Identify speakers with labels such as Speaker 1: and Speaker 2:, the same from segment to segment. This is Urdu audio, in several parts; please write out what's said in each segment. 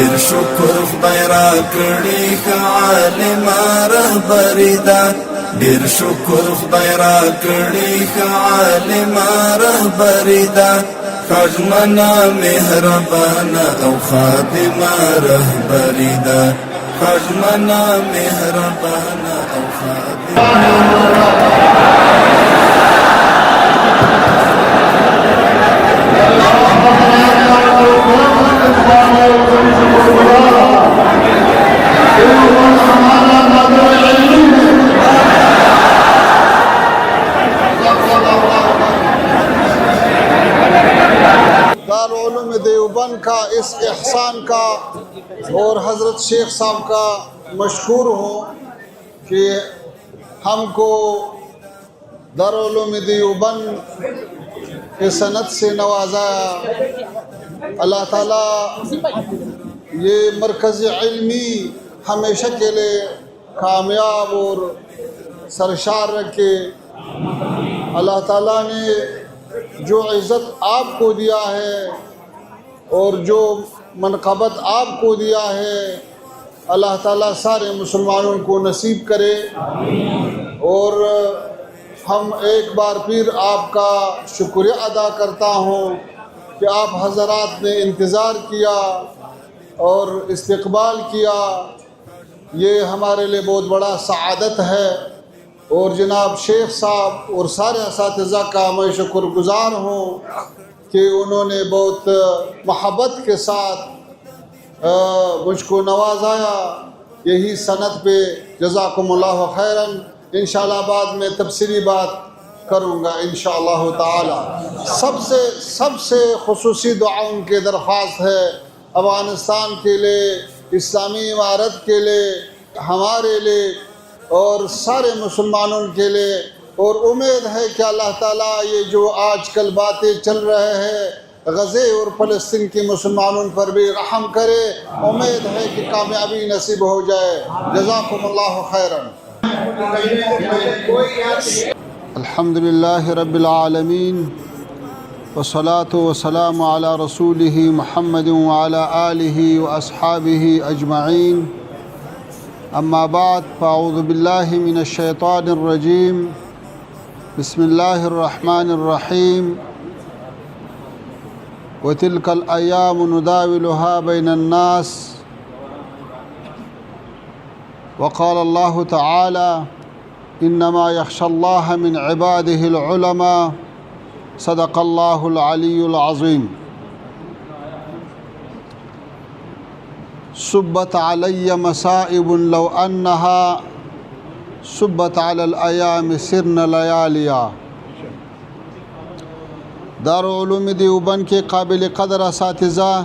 Speaker 1: ډیر شکر خدای را کړی ښه عالمه رهبري ده ډیر شکر خدای را کړی ښه عالمه رهبري ده خدمنا مهربانه او خادمه رهبري ده خدمنا مهربانه او خادمه
Speaker 2: دارالعلوم دیوبند کا اس احسان کا اور حضرت شیخ صاحب کا مشکور ہوں کہ ہم کو دارالعلوم دیوبند کے سند سے نوازا اللہ تعالیٰ یہ مرکز علمی ہمیشہ کے لیے کامیاب اور سرشار رکھے اللہ تعالیٰ نے جو عزت آپ کو دیا ہے اور جو منقبت آپ کو دیا ہے اللہ تعالیٰ سارے مسلمانوں کو نصیب کرے اور ہم ایک بار پھر آپ کا شکریہ ادا کرتا ہوں کہ آپ حضرات نے انتظار کیا اور استقبال کیا یہ ہمارے لیے بہت بڑا سعادت ہے اور جناب شیخ صاحب اور سارے اساتذہ کا میں شکر گزار ہوں کہ انہوں نے بہت محبت کے ساتھ مجھ کو نوازایا یہی سند پہ جزاکم اللہ خیراً انشاءاللہ بعد میں تفصیلی بات کروں گا انشاءاللہ تعالی سب سے خصوصی دعاؤں کے درخواست ہے افغانستان کے لیے اسلامی عمارت کے لیے ہمارے لیے اور سارے مسلمانوں کے لیے اور امید ہے کہ اللہ تعالیٰ یہ جو آج کل باتیں چل رہے ہیں غزے اور فلسطین کے مسلمانوں پر بھی رحم کرے امید ہے کہ کامیابی نصیب ہو جائے جزاکم اللہ خیراً الحمدللہ رب العالمین والصلاة والسلام علی رسولہ محمد وعلی آلہ واصحابہ اجمعین اما بعد فاعوذ باللہ من الشیطان الرجیم بسم اللہ الرحمن الرحیم وتلک الایام نداولها بین الناس وقال اللہ تعالی انما یخشى اللہ من عباده العلماء صدق اللہ العلی العظیم صبت علی مصائب لو انہا صبت علی الایام سرن لیالیا دارالعلوم دیوبند کے قابل قدر اساتذہ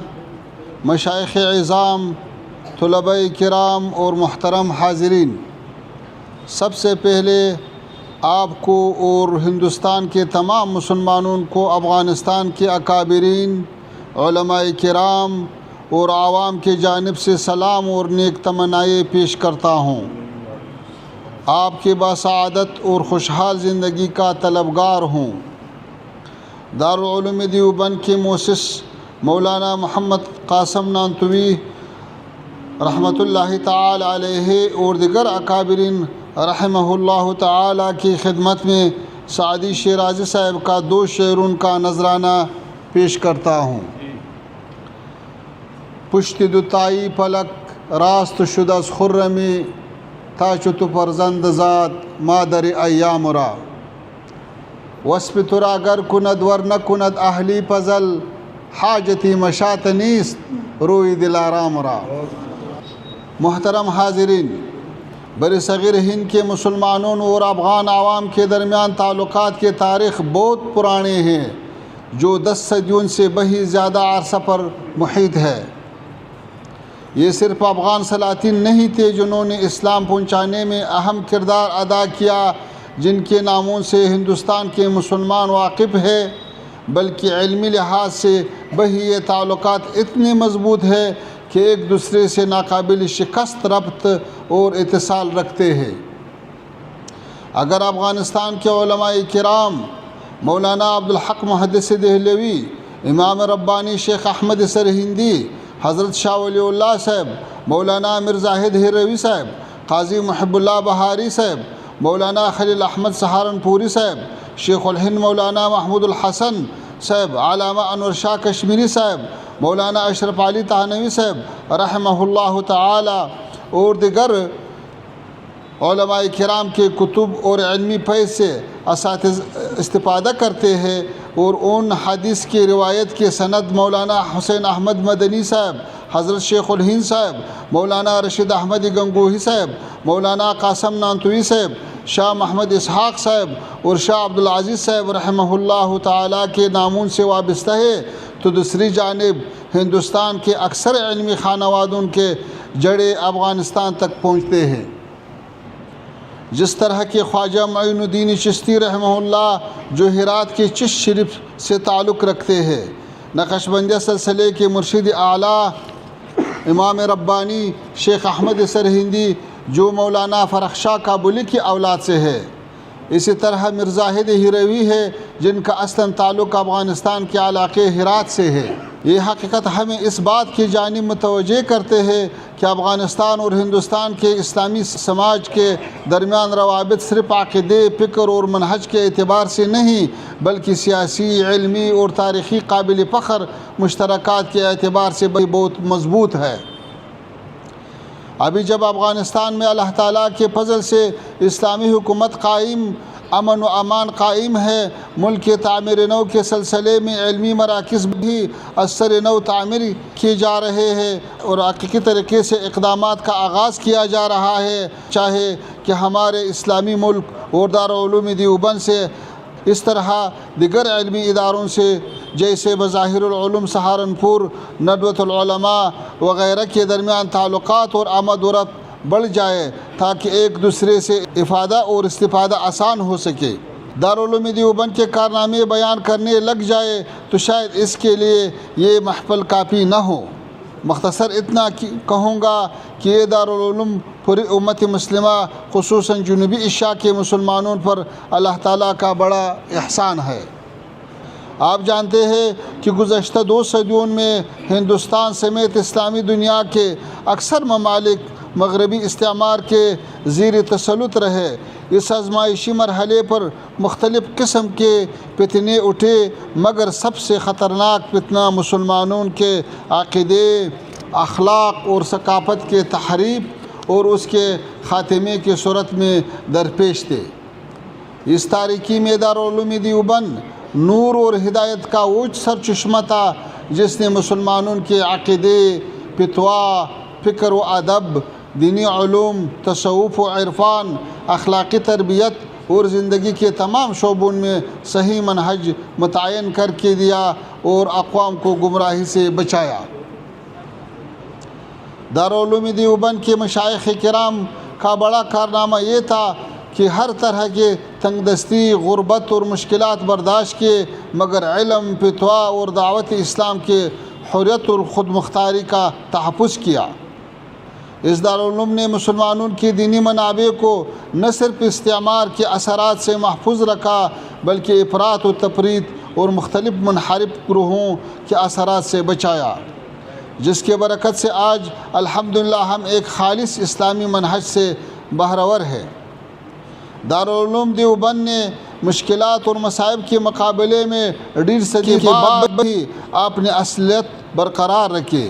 Speaker 2: مشائخ عظام طلباء کرام اور محترم حاضرین سب سے پہلے آپ کو اور ہندوستان کے تمام مسلمانوں کو افغانستان کے اکابرین علماء کرام اور عوام کی جانب سے سلام اور نیک تمنائیں پیش کرتا ہوں آپ کی باسعادت اور خوشحال زندگی کا طلبگار ہوں دارالعلوم دیوبند کے مؤسس مولانا محمد قاسم نانتوی رحمۃ اللہ تعالی علیہ اور دیگر اکابرین رحمہ اللہ تعالی کی خدمت میں سعدی شیرازی صاحب کا 2 شعروں کا نذرانہ پیش کرتا ہوں پشت دوتائی پلک راست شد از خرمی تا چو تو فرزند زاد مادر ایام را وصف ترا گر کند ور نکند اهلی پزل حاجتی مشات نیست روی دلارام را محترم حاضرین برصغیر ہند کے مسلمانوں اور افغان عوام کے درمیان تعلقات کے تاریخ بہت پرانے ہیں جو 10 صدیوں سے بہت زیادہ عرصہ پر محیط ہے یہ صرف افغان سلاطین نہیں تھے جنہوں نے اسلام پہنچانے میں اہم کردار ادا کیا جن کے ناموں سے ہندوستان کے مسلمان واقف ہے بلکہ علمی لحاظ سے یہ تعلقات اتنے مضبوط ہے کہ ایک دوسرے سے ناقابل شکست ربط اور اتصال رکھتے ہیں اگر افغانستان کے علماء کرام مولانا عبدالحق محدث دہلوی امام ربانی شیخ احمد سرہندی حضرت شاہ ولی اللہ صاحب، مولانا مرزاہد ہیروی صاحب، قاضی محب اللہ بہاری صاحب، مولانا خلیل احمد سہارنپوری صاحب، شیخ الہند مولانا محمود الحسن صاحب، علامہ انور شاہ کشمیری صاحب، مولانا اشرف علی تھانوی صاحب رحمہ اللہ تعالی، اور دیگر علماء کرام کے کتب اور علمی فیض سے اساتذہ استفادہ کرتے ہیں، اور ان حدیث کی روایت کے سند مولانا حسین احمد مدنی صاحب، حضرت شیخ الہند صاحب، مولانا رشید احمد گنگوہی صاحب، مولانا قاسم نانتوی صاحب، شاہ محمد اسحاق صاحب اور شاہ عبدالعزیز صاحب رحمہ اللہ تعالیٰ کے نامون سے وابستہ ہے، تو دوسری جانب ہندوستان کے اکثر علمی خانوادوں کے جڑے افغانستان تک پہنچتے ہیں۔ جس طرح کہ خواجہ معین الدین چشتی رحمہ اللہ جو ہرات کے چشت شریف سے تعلق رکھتے ہیں، نقش بندیہ سلسلے کے مرشد اعلیٰ امام ربانی شیخ احمد سرہندی جو مولانا فرخ شاہ کابلی کی اولاد سے ہے، اسی طرح مرزاہد ہیروی ہے جن کا اصلاً تعلق افغانستان کے علاقے ہرات سے ہے۔ یہ حقیقت ہمیں اس بات کی جانب متوجہ کرتے ہیں کہ افغانستان اور ہندوستان کے اسلامی سماج کے درمیان روابط صرف عقیدے، فکر اور منہج کے اعتبار سے نہیں بلکہ سیاسی، علمی اور تاریخی قابل فخر مشترکات کے اعتبار سے بہت مضبوط ہے۔ ابھی جب افغانستان میں اللہ تعالیٰ کے فضل سے اسلامی حکومت قائم، امن و امان قائم ہے، ملک کے تعمیر نو کے سلسلے میں علمی مراکز بھی اثر نو تعمیر کیے جا رہے ہیں اور حقیقی طریقے سے اقدامات کا آغاز کیا جا رہا ہے، چاہے کہ ہمارے اسلامی ملک اور دارالعلوم دیوبند سے اس طرح دیگر علمی اداروں سے جیسے بظاہر العلوم سہارنپور، ندوۃ العلماء وغیرہ کے درمیان تعلقات اور آمد و رفت بڑھ جائے تاکہ ایک دوسرے سے افادہ اور استفادہ آسان ہو سکے۔ دارالعلوم دیوبند کے کارنامے بیان کرنے لگ جائے تو شاید اس کے لیے یہ محفل کافی نہ ہو۔ مختصر اتنا کہوں گا کہ یہ دارالعلوم پوری امت مسلمہ خصوصاً جنوبی ایشیا کے مسلمانوں پر اللہ تعالیٰ کا بڑا احسان ہے۔ آپ جانتے ہیں کہ گزشتہ 2 صدیوں میں ہندوستان سمیت اسلامی دنیا کے اکثر ممالک مغربی استعمار کے زیر تسلط رہے۔ اس آزمائشی مرحلے پر مختلف قسم کے فتنے اٹھے، مگر سب سے خطرناک فتنہ مسلمانوں کے عقیدے، اخلاق اور ثقافت کے تحریف اور اس کے خاتمے کی صورت میں درپیش تھے۔ اس تاریکی میں دارالعلوم دیوبند نور اور ہدایت کا اوج سرچشمہ تھا جس نے مسلمانوں کے عقیدے، فتوا، فکر و ادب، دینی علوم، تصوف و عرفان، اخلاقی تربیت اور زندگی کے تمام شعبوں میں صحیح منہج متعین کر کے دیا اور اقوام کو گمراہی سے بچایا۔ دارالعلوم دیوبند کے مشائخ کرام کا بڑا کارنامہ یہ تھا کہ ہر طرح کے تنگ دستی، غربت اور مشکلات برداشت کیے، مگر علم، فتوا اور دعوت اسلام کے حریت اور خود مختاری کا تحفظ کیا۔ اس دارالعلوم نے مسلمانوں کی دینی منابع کو نہ صرف استعمار کے اثرات سے محفوظ رکھا بلکہ افراط و تفریط اور مختلف منحرف گروہوں کے اثرات سے بچایا، جس کے برکت سے آج الحمدللہ ہم ایک خالص اسلامی منہج سے بہرور ہیں۔ دارالعلوم دیوبند نے مشکلات اور مصائب کے مقابلے میں 1.5 صدی کے بعد بھی اپنی اصلیت برقرار رکھی،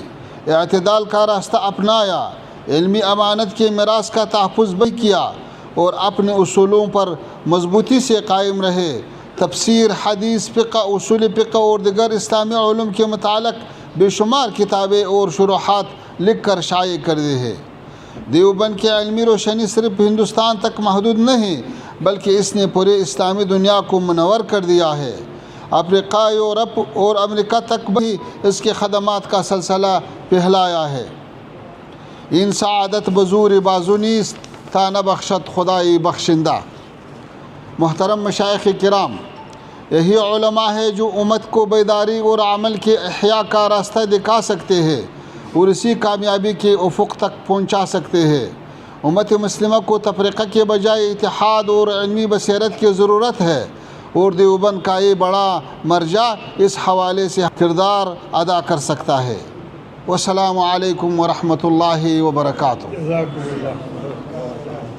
Speaker 2: اعتدال کا راستہ اپنایا، علمی امانت کے میراث کا تحفظ بھی کیا اور اپنے اصولوں پر مضبوطی سے قائم رہے۔ تفسیر، حدیث، فقہ، اصول فقہ اور دیگر اسلامی علوم کے متعلق بے شمار کتابیں اور شروحات لکھ کر شائع کر دی ہے۔ دیوبند کی علمی روشنی صرف ہندوستان تک محدود نہیں بلکہ اس نے پورے اسلامی دنیا کو منور کر دیا ہے۔ افریقہ، یورپ اور امریکہ تک بھی اس کے خدمات کا سلسلہ پھیلایا ہے۔ ان سعادت بزور بازو نیست تا نبخشد خدائی بخشندہ۔ محترم مشائخ کرام، یہی علماء ہے جو امت کو بیداری اور عمل کے احیاء کا راستہ دکھا سکتے ہیں اور اسی کامیابی کے افق تک پہنچا سکتے ہیں۔ امت مسلمہ کو تفریقہ کے بجائے اتحاد اور علمی بصیرت کی ضرورت ہے اور دیوبند کا یہ بڑا مرجع اس حوالے سے کردار ادا کر سکتا ہے۔ والسلام علیکم ورحمۃ اللہ وبرکاتہ.
Speaker 3: جزاکم اللہ.